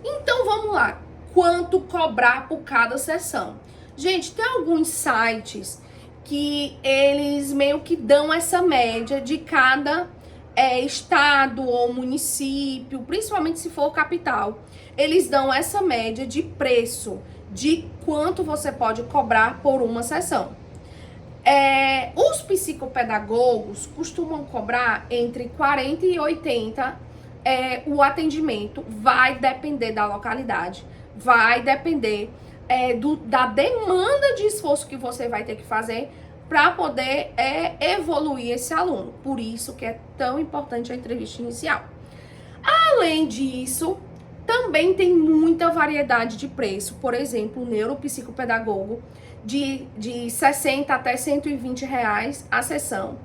Então vamos lá. Quanto cobrar por cada sessão? Gente, tem alguns sites que eles meio que dão essa média de cada estado ou município, principalmente se for capital. Eles dão essa média de preço, de quanto você pode cobrar por uma sessão. Os psicopedagogos costumam cobrar entre 40 e 80. O atendimento vai depender da localidade, vai depender da demanda de esforço que você vai ter que fazer para poder evoluir esse aluno. Por isso que é tão importante a entrevista inicial. Além disso, também tem muita variedade de preço. Por exemplo, o neuropsicopedagogo de 60 até 120 reais a sessão.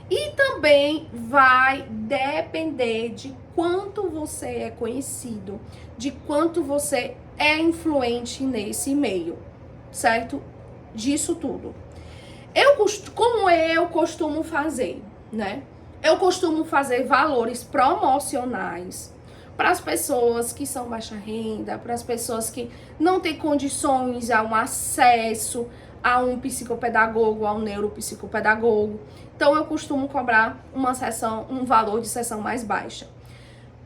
E também vai depender de quanto você é conhecido, de quanto você é influente nesse meio, certo? Disso tudo. Como eu costumo fazer, né? Eu costumo fazer valores promocionais para as pessoas que são baixa renda, para as pessoas que não têm condições a um acesso a um psicopedagogo, a um neuropsicopedagogo. Então eu costumo cobrar um valor de sessão mais baixa.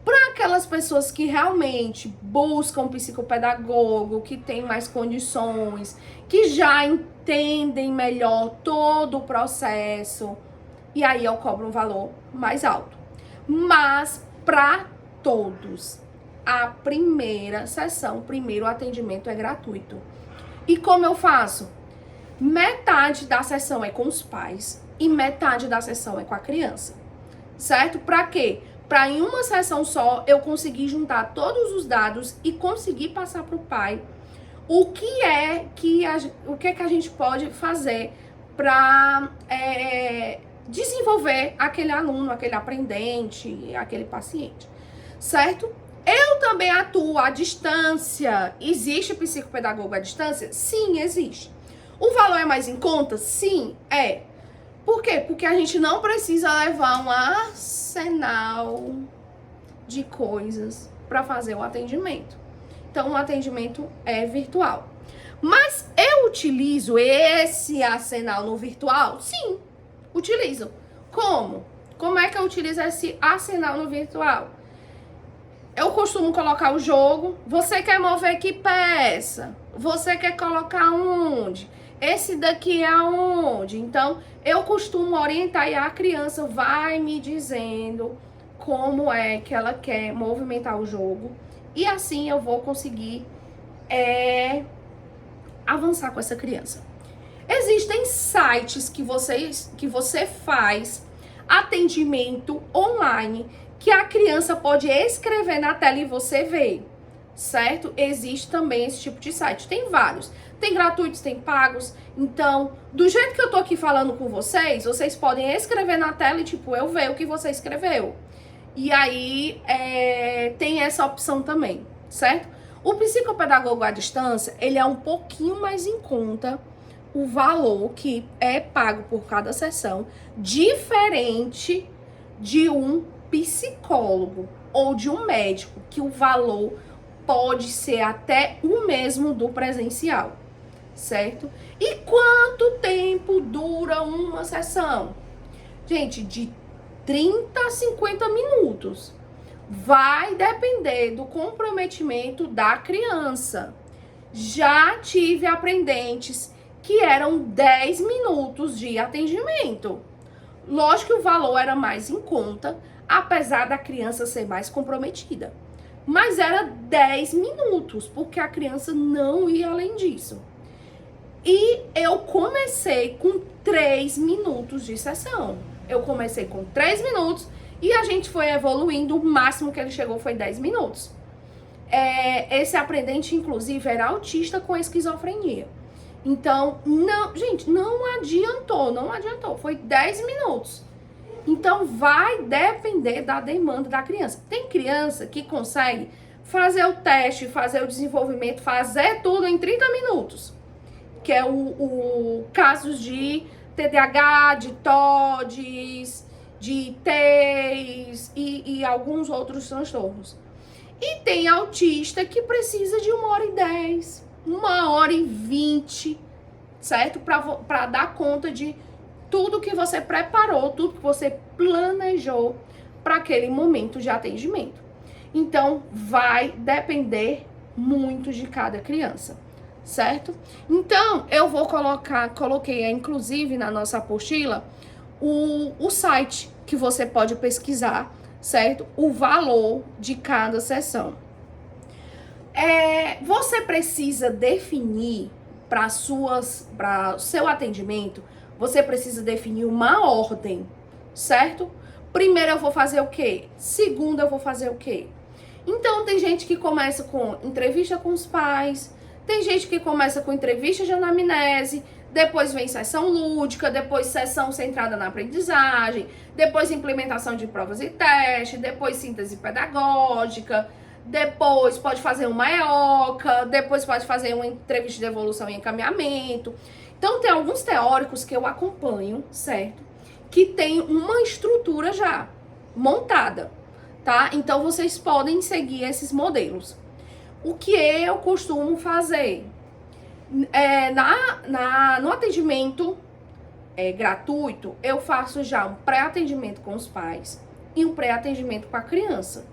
Para aquelas pessoas que realmente buscam um psicopedagogo, que tem mais condições, que já entendem melhor todo o processo, e aí eu cobro um valor mais alto. Mas para todos, a primeira sessão, o primeiro atendimento é gratuito. E como eu faço? Metade da sessão é com os pais e metade da sessão é com a criança, certo? Para quê? Para em uma sessão só eu conseguir juntar todos os dados e conseguir passar para o pai o que é que a gente pode fazer para desenvolver aquele aluno, aquele aprendente, aquele paciente, certo? Eu também atuo à distância. Existe psicopedagogo à distância? Sim, existe. O valor é mais em conta? Sim, é. Por quê? Porque a gente não precisa levar um arsenal de coisas para fazer o atendimento. Então, o atendimento é virtual. Mas eu utilizo esse arsenal no virtual? Sim, utilizo. Como? Como é que eu utilizo esse arsenal no virtual? Eu costumo colocar o jogo. Você quer mover que peça? Você quer colocar onde? Esse daqui é onde? Então, eu costumo orientar e a criança vai me dizendo como é que ela quer movimentar o jogo. E assim eu vou conseguir avançar com essa criança. Existem sites que você faz atendimento online que a criança pode escrever na tela e você vê, certo? Existe também esse tipo de site. Tem vários. Tem gratuitos, tem pagos. Então, do jeito que eu tô aqui falando com vocês, vocês podem escrever na tela e, tipo, eu ver o que você escreveu. E aí, tem essa opção também, certo? O psicopedagogo à distância, ele é um pouquinho mais em conta o valor que é pago por cada sessão, diferente de um psicólogo ou de um médico, que o valor pode ser até o mesmo do presencial, certo? E quanto tempo dura uma sessão? Gente, de 30 a 50 minutos. Vai depender do comprometimento da criança. Já tive aprendentes que eram 10 minutos de atendimento. Lógico que o valor era mais em conta, apesar da criança ser mais comprometida. Mas era 10 minutos, porque a criança não ia além disso. E eu comecei com 3 minutos de sessão. Eu comecei com 3 minutos e a gente foi evoluindo. O máximo que ele chegou foi 10 minutos. Esse aprendente, inclusive, era autista com esquizofrenia. Então, não adiantou. Foi 10 minutos. Então, vai depender da demanda da criança. Tem criança que consegue fazer o teste, fazer o desenvolvimento, fazer tudo em 30 minutos. Que é o casos de TDAH, de TODs, de TEIs e alguns outros transtornos. E tem autista que precisa de 1h10, 1h20, certo? Para dar conta de tudo que você preparou, tudo que você planejou para aquele momento de atendimento. Então, vai depender muito de cada criança, certo? Então, eu vou coloquei inclusive na nossa apostila o site que você pode pesquisar, certo? O valor de cada sessão. Você precisa definir para o seu atendimento, você precisa definir uma ordem, certo? Primeiro eu vou fazer o quê? Segundo eu vou fazer o quê? Então tem gente que começa com entrevista com os pais, tem gente que começa com entrevista de anamnese, depois vem sessão lúdica, depois sessão centrada na aprendizagem, depois implementação de provas e testes, depois síntese pedagógica, depois pode fazer uma EOCA, depois pode fazer uma entrevista de evolução e encaminhamento. Então tem alguns teóricos que eu acompanho, certo? Que tem uma estrutura já montada, tá? Então vocês podem seguir esses modelos. O que eu costumo fazer? No atendimento gratuito, eu faço já um pré-atendimento com os pais e um pré-atendimento com a criança.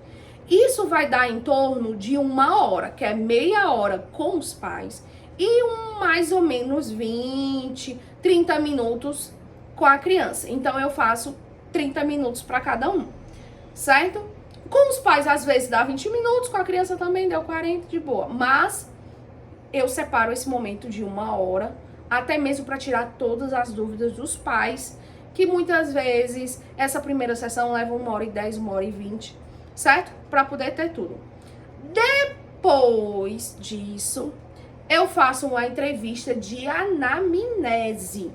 Isso vai dar em torno de 1h, que é meia hora com os pais, e mais ou menos 20, 30 minutos com a criança. Então, eu faço 30 minutos para cada um, certo? Com os pais, às vezes, dá 20 minutos, com a criança também deu 40, de boa. Mas eu separo esse momento de 1h, até mesmo para tirar todas as dúvidas dos pais, que muitas vezes essa primeira sessão leva 1h10, 1h20, certo? Para poder ter tudo. Depois disso, eu faço uma entrevista de anamnese.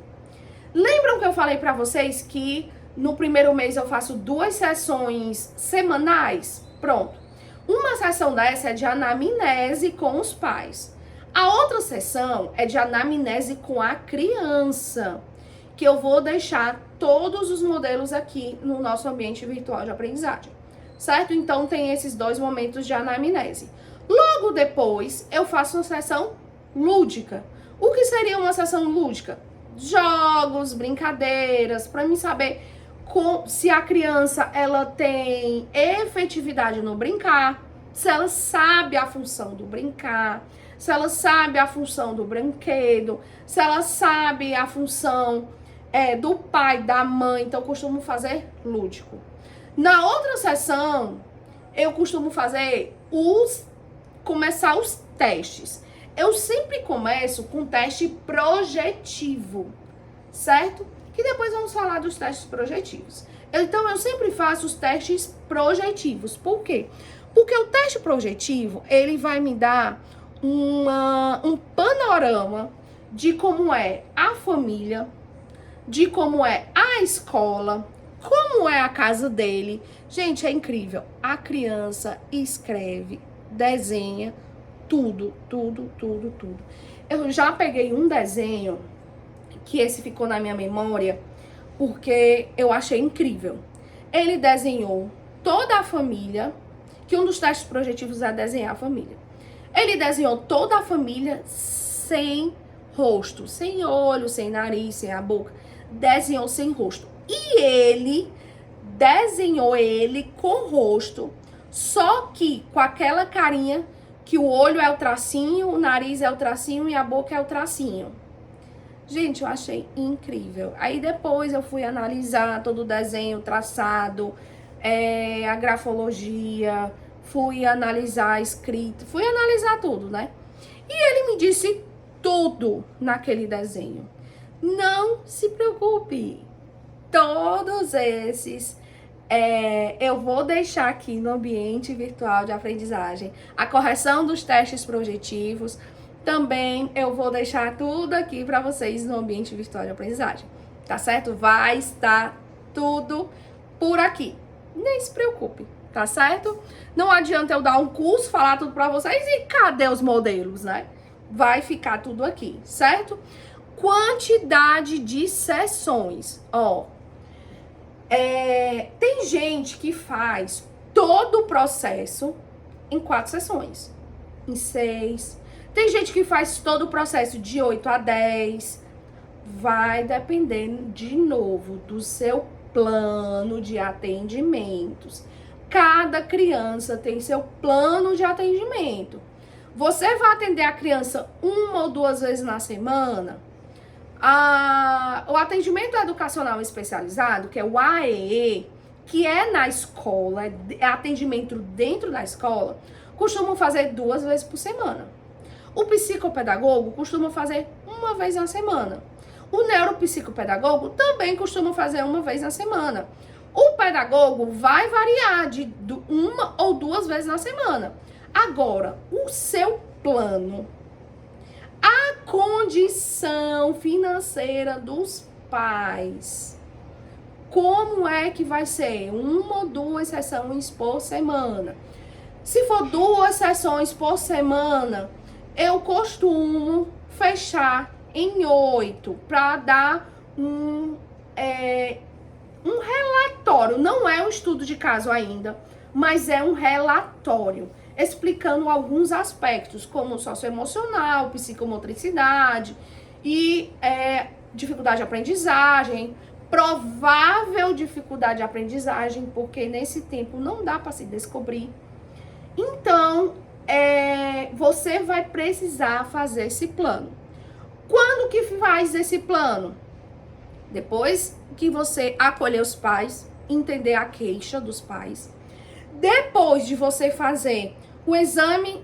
Lembram que eu falei para vocês que no primeiro mês eu faço 2 sessões semanais? Pronto. Uma sessão dessa é de anamnese com os pais. A outra sessão é de anamnese com a criança, que eu vou deixar todos os modelos aqui no nosso ambiente virtual de aprendizagem, certo? Então tem esses 2 momentos de anamnese. Logo depois eu faço uma sessão lúdica. O que seria uma sessão lúdica? Jogos, brincadeiras, para mim saber se a criança ela tem efetividade no brincar, se ela sabe a função do brincar, se ela sabe a função do brinquedo, se ela sabe a função do pai, da mãe. Então eu costumo fazer lúdico. Na outra sessão, eu costumo fazer começar os testes. Eu sempre começo com teste projetivo, certo? Que depois vamos falar dos testes projetivos. Então, eu sempre faço os testes projetivos. Por quê? Porque o teste projetivo, ele vai me dar um panorama de como é a família, de como é a escola, como é a casa dele. Gente, é incrível. A criança escreve, desenha, tudo. Eu já peguei um desenho, que esse ficou na minha memória, porque eu achei incrível. Ele desenhou toda a família, que um dos testes projetivos é desenhar a família. Ele desenhou toda a família sem rosto, sem olho, sem nariz, sem a boca. Desenhou sem rosto. E ele desenhou ele com rosto, só que com aquela carinha que o olho é o tracinho, o nariz é o tracinho e a boca é o tracinho. Gente, eu achei incrível. Aí depois eu fui analisar todo o desenho, traçado, a grafologia, fui analisar a escrita, fui analisar tudo, né? E ele me disse tudo naquele desenho. Não se preocupe, todos esses eu vou deixar aqui no ambiente virtual de aprendizagem. A correção dos testes projetivos, também eu vou deixar tudo aqui para vocês no ambiente virtual de aprendizagem, tá certo? Vai estar tudo por aqui. Nem se preocupe, tá certo? Não adianta eu dar um curso, falar tudo para vocês e cadê os modelos, né? Vai ficar tudo aqui, certo? Quantidade de sessões, ó. Tem gente que faz todo o processo em 4 sessões, em 6. Tem gente que faz todo o processo de 8 a 10. Vai depender, de novo, do seu plano de atendimentos. Cada criança tem seu plano de atendimento. Você vai atender a criança 1 ou 2 vezes na semana? O atendimento educacional especializado, que é o AEE, que é na escola, é atendimento dentro da escola, costumam fazer 2 vezes por semana. O psicopedagogo costuma fazer 1 vez na semana. O neuropsicopedagogo também costuma fazer 1 vez na semana. O pedagogo vai variar de 1 ou 2 vezes na semana. Agora, o seu plano, a condição financeira dos pais, como é que vai ser? 1 ou 2 sessões por semana. Se for 2 sessões por semana, eu costumo fechar em 8 para dar um relatório. Não é um estudo de caso ainda, mas é um relatório explicando alguns aspectos, como socioemocional, psicomotricidade e dificuldade de aprendizagem, provável dificuldade de aprendizagem, porque nesse tempo não dá para se descobrir. Então, você vai precisar fazer esse plano. Quando que faz esse plano? Depois que você acolher os pais, entender a queixa dos pais. Depois de você fazer o exame,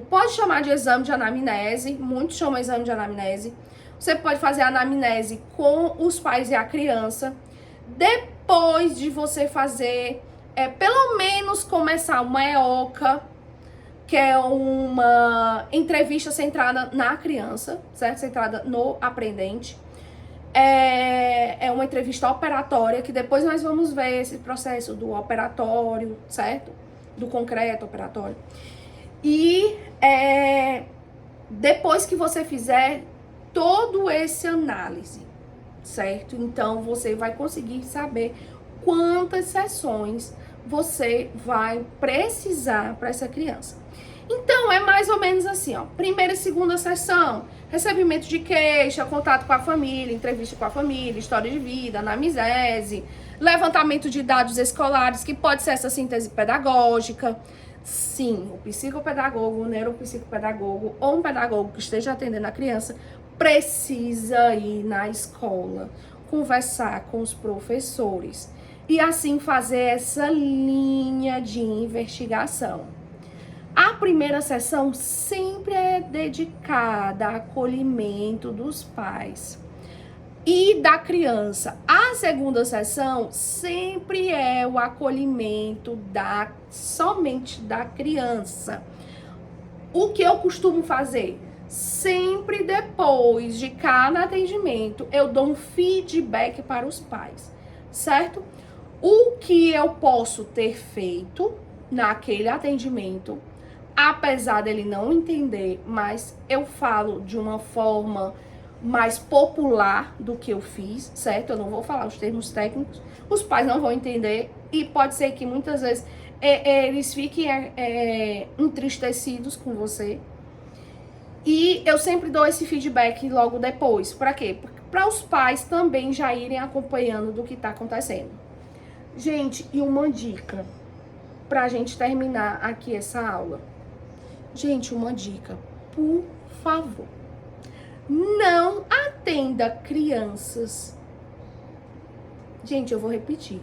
pode chamar de exame de anamnese, muitos chamam de exame de anamnese. Você pode fazer a anamnese com os pais e a criança. Depois de você fazer, pelo menos começar uma EOCA, que é uma entrevista centrada na criança, certo? Centrada no aprendente. É uma entrevista operatória, que depois nós vamos ver esse processo do operatório, certo? Do concreto operatório. E depois que você fizer todo esse análise, certo? Então você vai conseguir saber quantas sessões você vai precisar para essa criança. Então, é mais ou menos assim, ó. Primeira e segunda sessão, recebimento de queixa, contato com a família, entrevista com a família, história de vida, anamnese, levantamento de dados escolares, que pode ser essa síntese pedagógica. Sim, o psicopedagogo, o neuropsicopedagogo ou um pedagogo que esteja atendendo a criança precisa ir na escola, conversar com os professores e assim fazer essa linha de investigação. A primeira sessão sempre é dedicada ao acolhimento dos pais e da criança. A segunda sessão sempre é o acolhimento somente da criança. O que eu costumo fazer? Sempre depois de cada atendimento, eu dou um feedback para os pais, certo? O que eu posso ter feito naquele atendimento, apesar dele não entender, mas eu falo de uma forma mais popular do que eu fiz, certo? Eu não vou falar os termos técnicos, os pais não vão entender e pode ser que muitas vezes eles fiquem entristecidos com você. E eu sempre dou esse feedback logo depois. Para quê? Para os pais também já irem acompanhando do que está acontecendo. Gente, e uma dica pra gente terminar aqui essa aula. Gente, uma dica, por favor, não atenda crianças. Gente, eu vou repetir.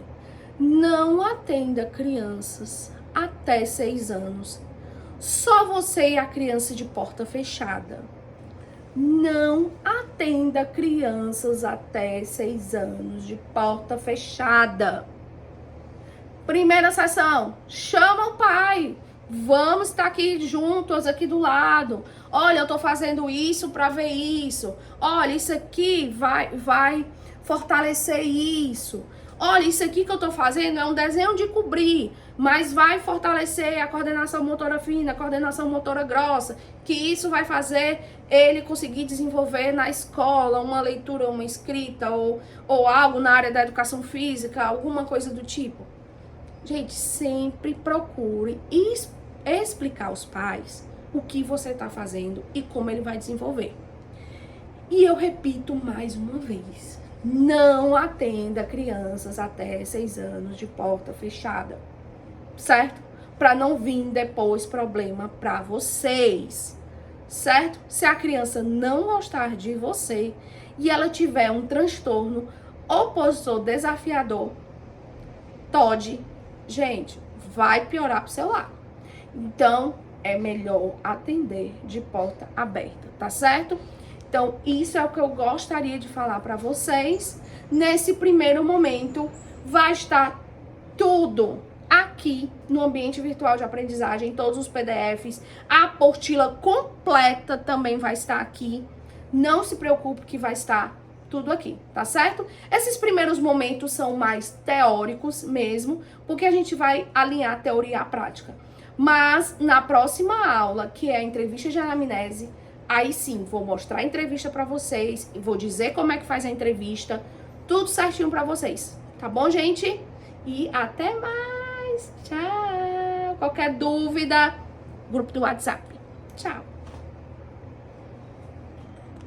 Não atenda crianças até 6 anos. Só você e a criança de porta fechada. Não atenda crianças até 6 anos de porta fechada. Primeira sessão, chama o pai. Vamos estar aqui juntos, aqui do lado. Olha, eu tô fazendo isso para ver isso. Olha, isso aqui vai fortalecer isso. Olha, isso aqui que eu tô fazendo é um desenho de cobrir, mas vai fortalecer a coordenação motora fina, a coordenação motora grossa, que isso vai fazer ele conseguir desenvolver na escola uma leitura, uma escrita ou algo na área da educação física, alguma coisa do tipo. Gente, sempre procure explicar aos pais o que você está fazendo e como ele vai desenvolver. E eu repito mais uma vez, não atenda crianças até 6 anos de porta fechada, certo? Para não vir depois problema para vocês, certo? Se a criança não gostar de você e ela tiver um transtorno opositor desafiador, TOD, gente, vai piorar pro seu lado. Então, é melhor atender de porta aberta, tá certo? Então, isso é o que eu gostaria de falar para vocês. Nesse primeiro momento, vai estar tudo aqui no ambiente virtual de aprendizagem, todos os PDFs, a apostila completa também vai estar aqui. Não se preocupe que vai estar tudo aqui, tá certo? Esses primeiros momentos são mais teóricos mesmo, porque a gente vai alinhar a teoria à prática. Mas na próxima aula, que é a entrevista de anamnese, aí sim, vou mostrar a entrevista para vocês, vou dizer como é que faz a entrevista, tudo certinho para vocês, tá bom, gente? E até mais, tchau! Qualquer dúvida, grupo do WhatsApp. Tchau!